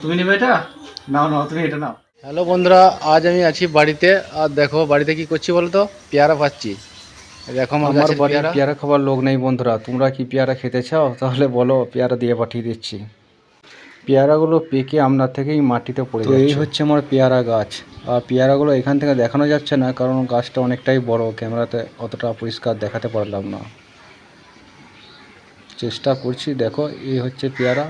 তুমি নেবে এটা? নাও নাও, তুমি এটা নাও। হ্যালো বন্ধুরা, আজ আমি আছি বাড়িতে। আর দেখো বাড়িতে কি করছি বলো তো, পেয়ারা পাচ্ছি। দেখো আমার বাড়ির পেয়ারা খাবার লোক নেই বন্ধুরা। তোমরা কি পেয়ারা খেতে চাও? তাহলে বলো, পেয়ারা দিয়ে পাঠিয়ে দিচ্ছি। পেয়ারাগুলো পেকে আপনার থেকেই মাটিতে পড়ে যাচ্ছে। এই হচ্ছে আমার পেয়ারা গাছ। আর পেয়ারাগুলো এখান থেকে দেখানো যাচ্ছে না, কারণ গাছটা অনেকটাই বড়, ক্যামেরাতে অতটা পরিষ্কার দেখাতে পারলাম না। চেষ্টা করছি। দেখো, এই হচ্ছে পেয়ারা।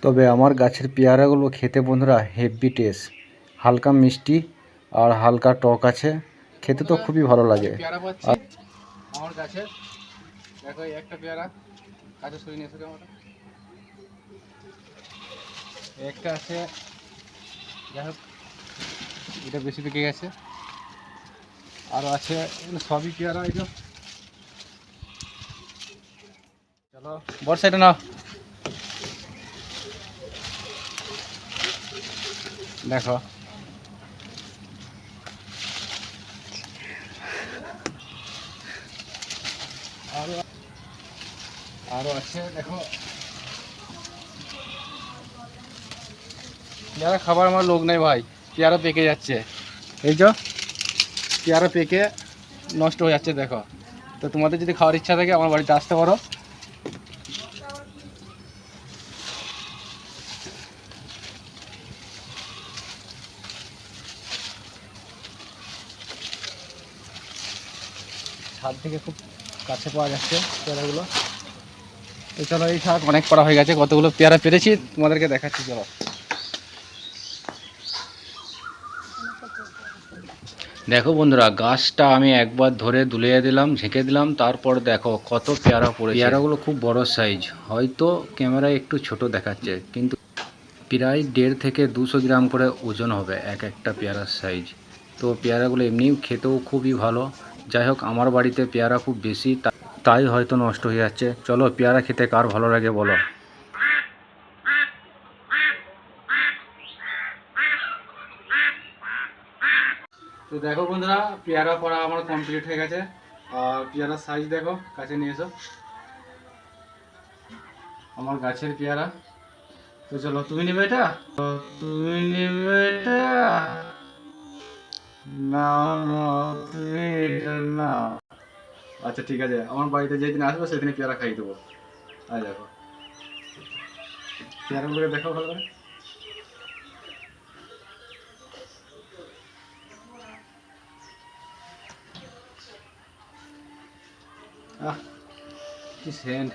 তবে আমার গাছের পেয়ারাগুলো খেতে বন্ধুরা হেভি টেস্ট, হালকা মিষ্টি আর হালকা টক আছে। খেতে তো খুবই ভালো লাগে। পেয়ারা পাচ্ছি আমার গাছে। দেখো এই একটা পেয়ারা গাছে সরিয়ে নিয়ে এসে আমরা একটা আছে। যাই হোক, এটা বেশি পেকে গেছে। আরও আছে, সবই পেয়ারা। এই তো চলো বড় সাইডে নাও। দেখো আরো আরো আছে। দেখো পেয়ারা খাবার আমার লোক নেই ভাই, পেয়ারা পেকে যাচ্ছে। এই যে পেয়ারা পেকে নষ্ট হয়ে যাচ্ছে। দেখো, তো তোমাদের যদি খাওয়ার ইচ্ছা থাকে আমার বাড়িতে আসতে পারো। ছাদ থেকে খুব কাছে পাওয়া যাচ্ছে পেয়ারাগুলো। তো চলো, এই শাক অনেক পড়া হয়ে গেছে, কতগুলো পেয়ারা পেরেছি তোমাদেরকে দেখাচ্ছি। চলো দেখো বন্ধুরা, গাছটা আমি একবার ধরে দুলিয়ে দিলাম, ঝেঁকে দিলাম, তারপর দেখো কত পেয়ারা পড়েছে। পেয়ারাগুলো খুব বড় সাইজ, হয়তো ক্যামেরায় একটু ছোট দেখাচ্ছে, কিন্তু প্রায় 1.5 থেকে 200 গ্রাম করে ওজন হবে এক একটা পেয়ারার সাইজ। তো পেয়ারাগুলো এমনিও খেতেও খুবই ভালো। যাই হোক, আমার বাড়িতে পেয়ারা খুব বেশি, তাই হয়তো নষ্ট হয়ে যাচ্ছে। চলো, পেয়ারা খেতে কার ভালো লাগে বলো। তো দেখো বন্ধুরা, পেয়ারা পড়া আমার কমপ্লিট হয়ে গেছে। আর পেয়ারার সাইজ দেখো, কাছে নিয়ে এসো। আমার গাছের পেয়ারা। তো চলো, তুমি নেবে এটা? তো তুমি নেবে এটা? না না, তুমি এটা না। আচ্ছা ঠিক আছে, আমার বাড়িতে যেদিন আসবো সেদিন পেয়ারা খাইয়ে দেবো। আর দেখো পেয়ারাগুলোকে দেখো ভালো করে। আহ, কি সেন্ট!